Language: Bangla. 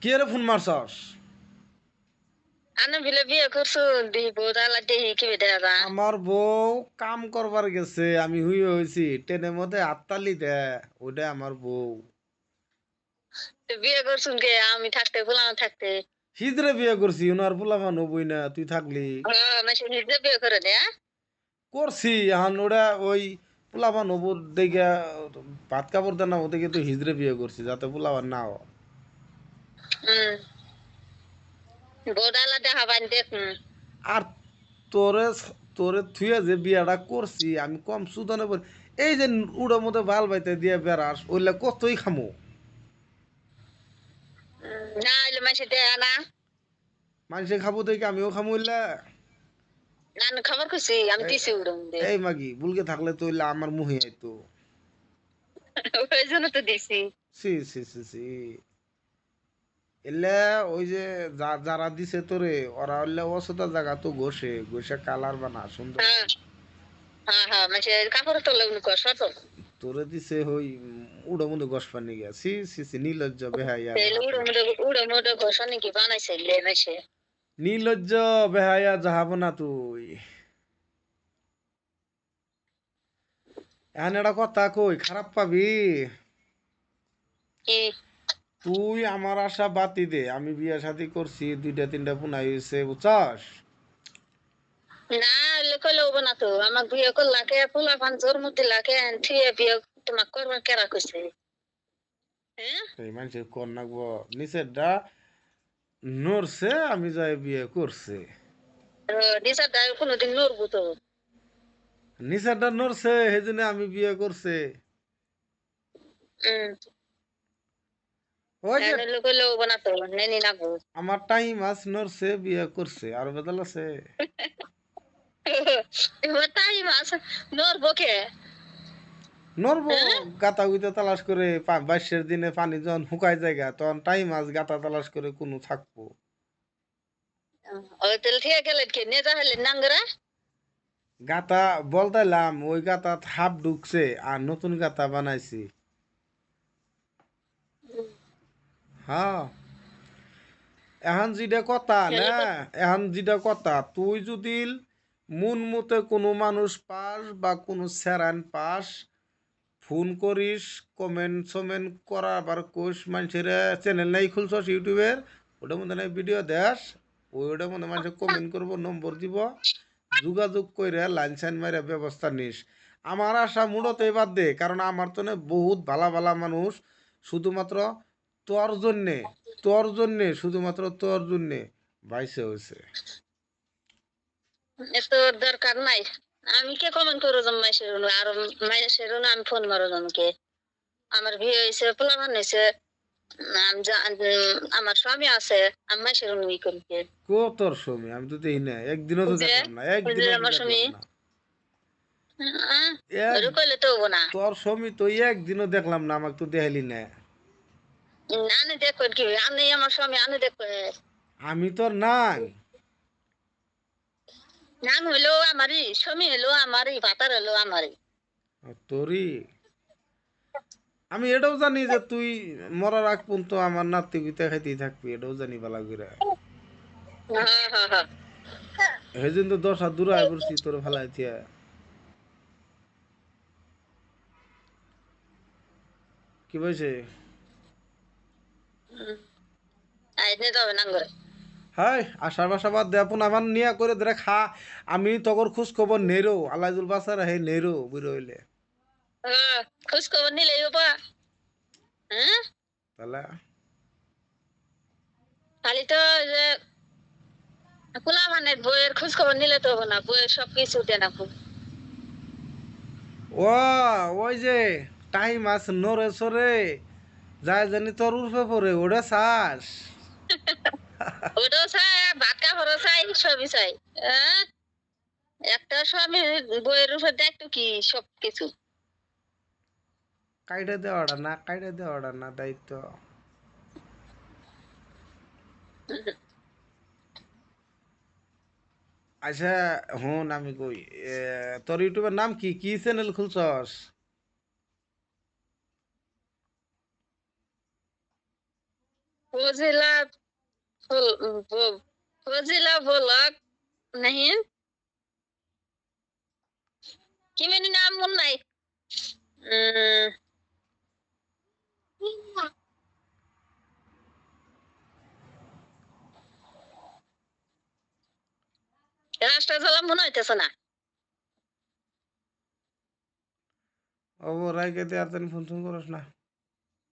কে রে ফোন মারছস? আনে বিলে বিয়ে করছো দি বোদালা দেহি কি বেদা আমার বউ কাম করবার গেছে, আমি হইছি ট্রেনের মধ্যে হাততালি দে। ওটা আমার বউ। তো বিয়ে করছুন কে আমি থাকতে গোলাম থাকতে হিজড়ে বিয়ে করছি, ওনার পোলাপান হবই না, তুই থাকলি। মাসে নিজে বিয়ে করে দেয়া করছি এখন ওটা ওই পোলাপান হবো দেখে ভাত কাপড় দেনা ওদেরকে তো হিজড়ে বিয়ে করছি যাতে পোলাপান না হয়। হুম বোদালা দেখা বান দেখ আর তোরে তোরে থুয়ে যে বিয়াটা করছি আমি কম সুদনে বলি। এই যে উড়োর মধ্যে ভাল বাইতে দিয়ে বেড়াস ওইলে কতই খামো। না এলে মাসে দেয়া না মানুষে খাবো দেখে আমিও খামো ওইলে। না খবর খুশি আমি এই দিছি উড়ন দে এই মাগি বুলকে থাকলে তো ওইলে আমার মুহে আইতো। ওই জন্য তো দিছি সি সি সি সি এলে ওই যে যারা দিছে তোরে ওরা হইলে অসতা জায়গা তো ঘষে ঘষে কালার বানা সুন্দর হ্যাঁ বানা। হ্যাঁ হ্যাঁ মাসে কাপড় তো লাগলো কর শত তোরে দিছে হই উড়ো মধ্যে ঘষ পানি গিয়া সি সি সি নির্লজ্জ বেহাইয়া তেল জাহাপনা। উড়ো মোড়ো ঘষা নাকি বানাইছে লে মাসে নির্লজ্জ বেহাইয়া জাহাপনা তুই। এখন একটা কথা কই, খারাপ পাবি? কি তুই আমার আশা বাতি দে, আমি বিয়ে শাদি করছি, দুইটা তিনটা পুনাই হয়েছে বুঝছস। না কইলে হবো না তো আমাক বিয়ে করলাকে পোলা পান জোর মধ্যে লাগে থিয়ে বিয়ে তোমাক করবার কেরা কইছে হ্যাঁ এই মানুষের কর নাকবো নিচেরটা নড়ছে আমি যাই বিয়ে করছে। নিশা ডাই কোনোদিন নড়বো তো নিচেরটা নড়ছে সেই জন্য আমি বিয়ে করছে। হম ওই যে নইলে কইলে হবো না তো নেনি নাগবো আমার টাইম আস নড়ছে বিয়ে করছে আর বেদাল আছে। এবার তাই মাছ নড়বো কে নড়বো হ্যাঁ গাতা গুইতে তালাশ করে বাইশের দিনে পানি যখন শুকায় জায়গা তখন টাইম আস গাতা তালাশ করে কোনো থাকবো। ওই তেল ঠিক গেলে কি নিয়ে যাবে নাঙ্গরা গাতা বলতাইলাম ওই গাতা হাফ ঢুকছে আর নতুন গাতা বানাইছি। হ্যাঁ এখন যেটা কথা না, এখন যেটা কথা তুই যদি মন মতে কোনো মানুষ পাস বা কোনো স্যারান পাস ফোন করিস কমেন্ট সমেন্ট করা আবার কোষ মানুষের চ্যানেল নাই খুলছস ইউটিউবের ওটার মধ্যে নাই ভিডিও দেস ওইটার মধ্যে মানুষের কমেন্ট করবো নম্বর দিব যোগাযোগ করে লাইন সাইন মারে ব্যবস্থা নিস। আমার আশা মূলত বাদ দে কারণ আমার তো বহুত ভালা ভালা মানুষ শুধুমাত্র তোর জন্যে তোর জন্যে শুধুমাত্র তোর জন্যে বাইসে হয়েছে। এত দরকার নাই আমি কে কমেন্ট করো মাইসের আর মাইসের আমি ফোন মারো জনকে আমার বিয়ে হয়েছে পোলাপান হয়েছে আমার স্বামী আছে আমি মাইসের ই করি কো তোর সময় আমি তো দেখি না একদিনও তো যে দেখলাম না ওই যে একদিনও তো আমার স্বামী দেখলাম না। এক ওই কইলে তো হবো না তোর সময় তো একদিনও দেখলাম না আমাকে তো দেখাইলি না। আনে দেখো কি আমি আমার স্বামী আনে দেখো আমি তোর নাই। নাম হইলো আমারই স্বামী হলো আমারই ভাতার হলো আমারই তোরই আমি এটাও জানি যে তুই মরার আগ পর্যন্ত আমার নাতি গুইতে খাইতেই থাকবি, এটাও জানি ভালো করে। হ্যাঁ হ্যাঁ হ্যাঁ সেই জন্য তো 10 হাত দূরে আয় পড়ছি তোর ভালাই থিয়া। কি বলছে? আইনে যাবে না করে হাই আশার বাসা বাদ দে আপন আমার নিয়া করে ধরে খা। আমি তখন খোঁজ খবর নেরো আল্লাহুল বাসার হে নেরো বুড়ো হইলে খোঁজ খবর নিলে হবো হ্যাঁ তাহলে খালি তো যে খোলা মানে বইয়ের খোঁজ খবর নিলে তো হবো না বইয়ের সবকিছু দেন আপু ও ওই যে টাইম আছে নরে সরে যায় জানি তোর উর্ফে পড়ে ওটা চাস। ওটাও চাই ভাত কাপড়ও চাই সবই চাই হ্যাঁ একটা স্বামী বইয়ের উপর দেখতো কি সবকিছু কাইটা দেওয়াটা না দায়িত্ব। আচ্ছা হুন আমি কই তোর ইউটিউবের নাম কি কি চ্যানেল খুলছস? फौजिला फौजिला ब्लॉग नहीं कि मेरे नाम मुन्ना है রাষ্ট্রজলা মনে হইতেছে না ও রাইকে দিয়ে আর ফোন ফোন করিস না